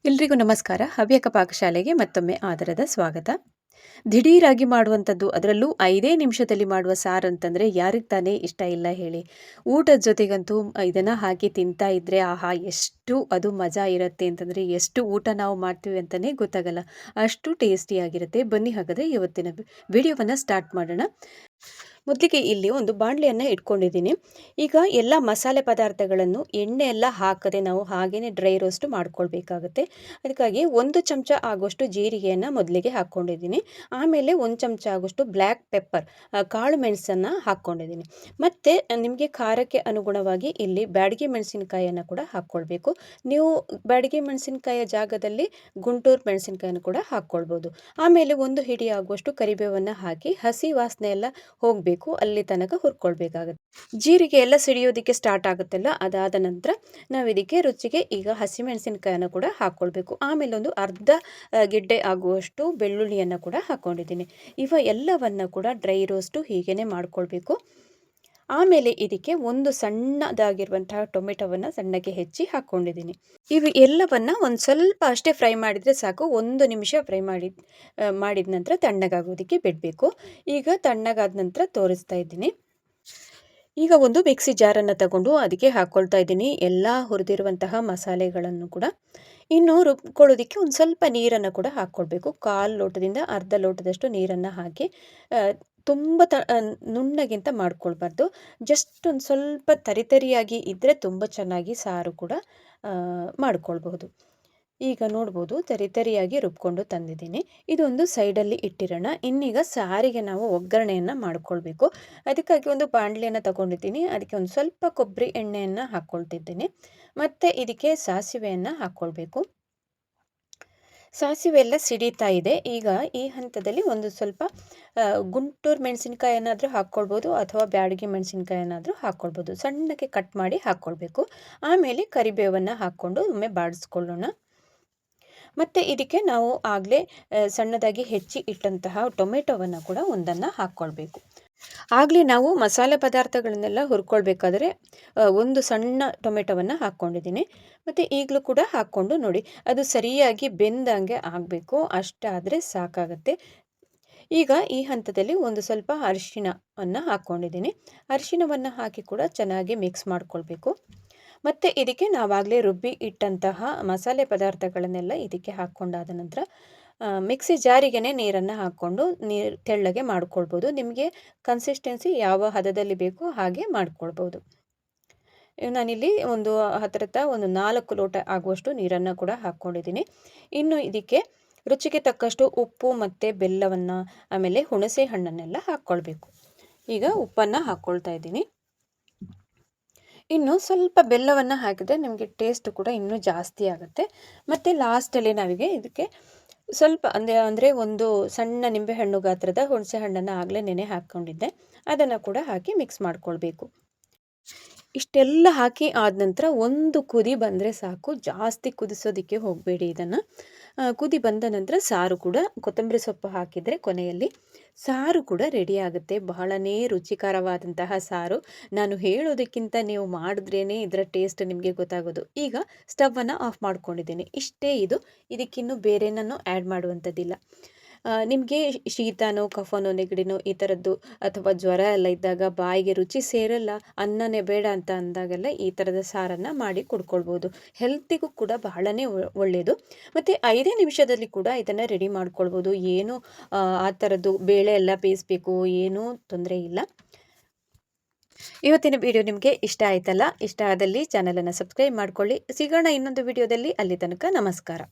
ಎಲ್ರಿಗೂ ನಮಸ್ಕಾರ. ಹವ್ಯಕ ಪಾಕಶಾಲೆಗೆ ಮತ್ತೊಮ್ಮೆ ಆದರದ ಸ್ವಾಗತ. ದಿಢೀರಾಗಿ ಮಾಡುವಂಥದ್ದು, ಅದರಲ್ಲೂ 5 ನಿಮಿಷದಲ್ಲಿ ಮಾಡುವ ಸಾರು ಅಂತಂದರೆ ಯಾರಿಗೆ ತಾನೇ ಇಷ್ಟ ಇಲ್ಲ ಹೇಳಿ. ಊಟದ ಜೊತೆಗಂತೂ ಇದನ್ನು ಹಾಕಿ ತಿಂತಾ ಇದ್ದರೆ ಆಹಾ ಎಷ್ಟು ಅದು ಮಜಾ ಇರುತ್ತೆ ಅಂತಂದರೆ, ಎಷ್ಟು ಊಟ ನಾವು ಮಾಡ್ತೀವಿ ಅಂತಲೇ ಗೊತ್ತಾಗಲ್ಲ, ಅಷ್ಟು ಟೇಸ್ಟಿಯಾಗಿರುತ್ತೆ. ಬನ್ನಿ ಹಾಗಾದರೆ ಇವತ್ತಿನ ವಿಡಿಯೋವನ್ನು ಸ್ಟಾರ್ಟ್ ಮಾಡೋಣ. ಮೊದಲಿಗೆ ಇಲ್ಲಿ ಒಂದು ಬಾಣಲೆಯನ್ನು ಇಟ್ಕೊಂಡಿದ್ದೀನಿ. ಈಗ ಎಲ್ಲ ಮಸಾಲೆ ಪದಾರ್ಥಗಳನ್ನು ಎಣ್ಣೆ ಎಲ್ಲ ಹಾಕದೆ ನಾವು ಹಾಗೆಯೇ ಡ್ರೈ ರೋಸ್ಟ್ ಮಾಡ್ಕೊಳ್ಬೇಕಾಗುತ್ತೆ. ಅದಕ್ಕಾಗಿ 1 ಚಮಚ ಆಗುವಷ್ಟು ಜೀರಿಗೆಯನ್ನು ಮೊದಲಿಗೆ ಹಾಕ್ಕೊಂಡಿದ್ದೀನಿ. ಆಮೇಲೆ 1 ಚಮಚ ಆಗುವಷ್ಟು ಬ್ಲ್ಯಾಕ್ ಪೆಪ್ಪರ್, ಕಾಳು ಮೆಣಸನ್ನು ಹಾಕ್ಕೊಂಡಿದ್ದೀನಿ. ಮತ್ತು ನಿಮಗೆ ಖಾರಕ್ಕೆ ಅನುಗುಣವಾಗಿ ಇಲ್ಲಿ ಬ್ಯಾಡಗಿ ಮೆಣಸಿನಕಾಯಿಯನ್ನು ಕೂಡ ಹಾಕ್ಕೊಳ್ಬೇಕು. ನೀವು ಬ್ಯಾಡಗಿ ಮೆಣಸಿನಕಾಯಿಯ ಜಾಗದಲ್ಲಿ ಗುಂಟೂರು ಮೆಣಸಿನಕಾಯಿಯನ್ನು ಕೂಡ ಹಾಕ್ಕೊಳ್ಬೋದು. ಆಮೇಲೆ 1 ಹಿಡಿ ಆಗುವಷ್ಟು ಕರಿಬೇವನ್ನು ಹಾಕಿ ಹಸಿ ವಾಸನೆ ಎಲ್ಲ ಹೋಗಬೇಕು, ಅಲ್ಲಿ ತನಕ ಹುರ್ಕೊಳ್ಬೇಕಾಗುತ್ತೆ. ಜೀರಿಗೆ ಎಲ್ಲ ಸಿಡಿಯೋದಕ್ಕೆ ಸ್ಟಾರ್ಟ್ ಆಗುತ್ತಲ್ಲ, ಅದಾದ ನಂತರ ನಾವು ಇದಕ್ಕೆ ರುಚಿಗೆ ಈಗ ಹಸಿಮೆಣಸಿನಕಾಯನ್ನು ಕೂಡ ಹಾಕ್ಕೊಳ್ಬೇಕು. ಆಮೇಲೆ ಒಂದು ಅರ್ಧ ಗೆಡ್ಡೆ ಆಗುವಷ್ಟು ಬೆಳ್ಳುಳ್ಳಿಯನ್ನು ಕೂಡ ಹಾಕ್ಕೊಂಡಿದ್ದೀನಿ. ಎಲ್ಲವನ್ನು ಕೂಡ ಡ್ರೈ ರೋಸ್ಟು ಹೀಗೇ ಮಾಡ್ಕೊಳ್ಬೇಕು. ಆಮೇಲೆ ಇದಕ್ಕೆ ಒಂದು ಸಣ್ಣದಾಗಿರುವಂತಹ ಟೊಮೆಟೊವನ್ನು ಸಣ್ಣಗೆ ಹೆಚ್ಚಿ ಹಾಕ್ಕೊಂಡಿದ್ದೀನಿ. ಎಲ್ಲವನ್ನು ಒಂದು ಸ್ವಲ್ಪ ಅಷ್ಟೇ ಫ್ರೈ ಮಾಡಿದರೆ ಸಾಕು. 1 ನಿಮಿಷ ಫ್ರೈ ಮಾಡಿದ ನಂತರ ತಣ್ಣಗಾಗೋದಕ್ಕೆ ಬಿಡಬೇಕು. ಈಗ ತಣ್ಣಗಾದ ನಂತರ ತೋರಿಸ್ತಾ ಇದ್ದೀನಿ. ಈಗ ಒಂದು ಮಿಕ್ಸಿ ಜಾರನ್ನು ತಗೊಂಡು ಅದಕ್ಕೆ ಹಾಕ್ಕೊಳ್ತಾ ಇದ್ದೀನಿ ಎಲ್ಲ ಹುರಿದಿರುವಂತಹ ಮಸಾಲೆಗಳನ್ನು ಕೂಡ. ಇನ್ನು ರುಬ್ಕೊಳ್ಳೋದಕ್ಕೆ ಒಂದು ಸ್ವಲ್ಪ ನೀರನ್ನು ಕೂಡ ಹಾಕ್ಕೊಳ್ಬೇಕು. 1/4 ಲೋಟದಿಂದ ಅರ್ಧ ಲೋಟದಷ್ಟು ನೀರನ್ನು ಹಾಕಿ ತುಂಬ ನುಣ್ಣಗಿಂತ ಮಾಡ್ಕೊಳ್ಬಾರ್ದು. ಜಸ್ಟ್ ಒಂದು ಸ್ವಲ್ಪ ತರಿತರಿಯಾಗಿ ಇದ್ದರೆ ತುಂಬ ಚೆನ್ನಾಗಿ ಸಾರು ಕೂಡ ಮಾಡ್ಕೊಳ್ಬಹುದು. ಈಗ ನೋಡ್ಬೋದು ತರಿತರಿಯಾಗಿ ರುಬ್ಕೊಂಡು ತಂದಿದ್ದೀನಿ. ಇದೊಂದು ಸೈಡಲ್ಲಿ ಇಟ್ಟಿರೋಣ. ಇನ್ನೀಗ ಸಾರಿಗೆ ನಾವು ಒಗ್ಗರಣೆಯನ್ನು ಮಾಡ್ಕೊಳ್ಬೇಕು. ಅದಕ್ಕಾಗಿ ಒಂದು ಬಾಣಲೆಯನ್ನು ತಗೊಂಡಿದ್ದೀನಿ. ಅದಕ್ಕೆ ಒಂದು ಸ್ವಲ್ಪ ಕೊಬ್ಬರಿ ಎಣ್ಣೆಯನ್ನು ಹಾಕ್ಕೊಳ್ತಿದ್ದೀನಿ. ಮತ್ತು ಇದಕ್ಕೆ ಸಾಸಿವೆಯನ್ನು ಹಾಕ್ಕೊಳ್ಬೇಕು. ಸಾಸಿವೆ ಎಲ್ಲ ಸಿಡಿತಾ ಇದೆ. ಈಗ ಈ ಹಂತದಲ್ಲಿ ಒಂದು ಸ್ವಲ್ಪ ಗುಂಟೂರು ಮೆಣಸಿನಕಾಯಿಯನ್ನಾದರೂ ಹಾಕ್ಕೊಳ್ಬೋದು, ಅಥವಾ ಬ್ಯಾಡಗಿ ಮೆಣಸಿನಕಾಯಿಯನ್ನಾದರೂ ಹಾಕ್ಕೊಳ್ಬೋದು. ಸಣ್ಣಕ್ಕೆ ಕಟ್ ಮಾಡಿ ಹಾಕ್ಕೊಳ್ಬೇಕು. ಆಮೇಲೆ ಕರಿಬೇವನ್ನು ಹಾಕ್ಕೊಂಡು ಒಮ್ಮೆ ಬಾಡಿಸ್ಕೊಳ್ಳೋಣ. ಮತ್ತು ಇದಕ್ಕೆ ನಾವು ಆಗಲೇ ಸಣ್ಣದಾಗಿ ಹೆಚ್ಚಿ ಇಟ್ಟಂತಹ ಟೊಮೆಟೊವನ್ನು ಕೂಡ ಒಂದನ್ನು ಹಾಕ್ಕೊಳ್ಬೇಕು. ಆಗಲೇ ನಾವು ಮಸಾಲೆ ಪದಾರ್ಥಗಳನ್ನೆಲ್ಲ ಹುರ್ಕೊಳ್ಬೇಕಾದ್ರೆ ಒಂದು ಸಣ್ಣ ಟೊಮೆಟೊವನ್ನು ಹಾಕ್ಕೊಂಡಿದ್ದೀನಿ. ಮತ್ತು ಈಗಲೂ ಕೂಡ ಹಾಕ್ಕೊಂಡು ನೋಡಿ, ಅದು ಸರಿಯಾಗಿ ಬೆಂದಂಗೆ ಆಗಬೇಕು, ಅಷ್ಟಾದರೆ ಸಾಕಾಗುತ್ತೆ. ಈಗ ಈ ಹಂತದಲ್ಲಿ ಒಂದು ಸ್ವಲ್ಪ ಅರಿಶಿಣವನ್ನು ಹಾಕ್ಕೊಂಡಿದ್ದೀನಿ. ಅರಿಶಿಣವನ್ನು ಹಾಕಿ ಕೂಡ ಚೆನ್ನಾಗಿ ಮಿಕ್ಸ್ ಮಾಡ್ಕೊಳ್ಬೇಕು. ಮತ್ತು ಇದಕ್ಕೆ ನಾವಾಗಲೇ ರುಬ್ಬಿ ಇಟ್ಟಂತಹ ಮಸಾಲೆ ಪದಾರ್ಥಗಳನ್ನೆಲ್ಲ ಇದಕ್ಕೆ ಹಾಕ್ಕೊಂಡಾದ ನಂತರ ಮಿಕ್ಸಿ ಜಾರಿಗೇ ನೀರನ್ನು ಹಾಕ್ಕೊಂಡು ತೆಳ್ಳಗೆ ಮಾಡ್ಕೊಳ್ಬೋದು. ನಿಮಗೆ ಕನ್ಸಿಸ್ಟೆನ್ಸಿ ಯಾವ ಹದದಲ್ಲಿ ಬೇಕೋ ಹಾಗೆ ಮಾಡ್ಕೊಳ್ಬೋದು. ನಾನಿಲ್ಲಿ ಒಂದು ಹತ್ತಿರದ ಒಂದು 4 ಲೋಟ ಆಗುವಷ್ಟು ನೀರನ್ನು ಕೂಡ ಹಾಕ್ಕೊಂಡಿದ್ದೀನಿ. ಇನ್ನು ಇದಕ್ಕೆ ರುಚಿಗೆ ತಕ್ಕಷ್ಟು ಉಪ್ಪು ಮತ್ತು ಬೆಲ್ಲವನ್ನು, ಆಮೇಲೆ ಹುಣಸೆ ಹಣ್ಣನ್ನೆಲ್ಲ ಹಾಕ್ಕೊಳ್ಬೇಕು. ಈಗ ಉಪ್ಪನ್ನು ಹಾಕ್ಕೊಳ್ತಾ ಇದ್ದೀನಿ. ಇನ್ನು ಸ್ವಲ್ಪ ಬೆಲ್ಲವನ್ನು ಹಾಕಿದರೆ ನಿಮಗೆ ಟೇಸ್ಟ್ ಕೂಡ ಇನ್ನೂ ಜಾಸ್ತಿ ಆಗುತ್ತೆ. ಮತ್ತು ಲಾಸ್ಟಲ್ಲಿ ನಾವಿಗೆ ಇದಕ್ಕೆ ಸ್ವಲ್ಪ ಅಂದರೆ ಒಂದು ಸಣ್ಣ ನಿಂಬೆಹಣ್ಣು ಗಾತ್ರದ ಹುಣಸೆ ಹಣ್ಣನ್ನು ಆಗಲೇ ನೆನೆ ಹಾಕ್ಕೊಂಡಿದ್ದೆ, ಅದನ್ನು ಕೂಡ ಹಾಕಿ ಮಿಕ್ಸ್ ಮಾಡ್ಕೊಳ್ಬೇಕು. ಇಷ್ಟೆಲ್ಲ ಹಾಕಿ ಆದ ನಂತರ ಒಂದು ಕುದಿ ಬಂದರೆ ಸಾಕು, ಜಾಸ್ತಿ ಕುದಿಸೋದಕ್ಕೆ ಹೋಗಬೇಡಿ. ಇದನ್ನು ಕುದಿ ಬಂದ ನಂತರ ಸಾರು ಕೂಡ ಕೊತ್ತಂಬರಿ ಸೊಪ್ಪು ಹಾಕಿದರೆ ಕೊನೆಯಲ್ಲಿ ಸಾರು ಕೂಡ ರೆಡಿ ಆಗುತ್ತೆ. ಬಹಳನೇ ರುಚಿಕರವಾದಂತಹ ಸಾರು. ನಾನು ಹೇಳೋದಕ್ಕಿಂತ ನೀವು ಮಾಡಿದ್ರೇ ಇದರ ಟೇಸ್ಟ್ ನಿಮಗೆ ಗೊತ್ತಾಗೋದು. ಈಗ ಸ್ಟವನ್ನು ಆಫ್ ಮಾಡ್ಕೊಂಡಿದ್ದೀನಿ. ಇಷ್ಟೇ ಇದು, ಇದಕ್ಕಿನ್ನೂ ಬೇರೆನೂ ಆ್ಯಡ್ ಮಾಡುವಂಥದ್ದಿಲ್ಲ. ನಿಮಗೆ ಶೀತನೋ ಕಫನೋ ನೆಗಡಿನೋ ಈ ಥರದ್ದು ಅಥವಾ ಜ್ವರ ಎಲ್ಲ ಇದ್ದಾಗ ಬಾಯಿಗೆ ರುಚಿ ಸೇರಲ್ಲ, ಅನ್ನನೇ ಬೇಡ ಅಂತ ಅಂದಾಗೆಲ್ಲ ಈ ಥರದ ಸಾರನ್ನು ಮಾಡಿ ಕುಡ್ಕೊಳ್ಬೋದು. ಹೆಲ್ತಿಗೂ ಕೂಡ ಬಹಳನೇ ಒಳ್ಳೆಯದು. ಮತ್ತು 5 ನಿಮಿಷದಲ್ಲಿ ಕೂಡ ಇದನ್ನು ರೆಡಿ ಮಾಡ್ಕೊಳ್ಬೋದು. ಏನು ಆ ಥರದ್ದು ಬೇಳೆ ಎಲ್ಲ ಬೇಯಿಸಬೇಕು, ಏನೂ ತೊಂದರೆ ಇಲ್ಲ. ಇವತ್ತಿನ ವಿಡಿಯೋ ನಿಮಗೆ ಇಷ್ಟ ಆಯ್ತಲ್ಲ? ಇಷ್ಟ ಆದಲ್ಲಿ ಚಾನಲನ್ನು ಸಬ್ಸ್ಕ್ರೈಬ್ ಮಾಡ್ಕೊಳ್ಳಿ. ಸಿಗೋಣ ಇನ್ನೊಂದು ವಿಡಿಯೋದಲ್ಲಿ. ಅಲ್ಲಿ ತನಕ ನಮಸ್ಕಾರ.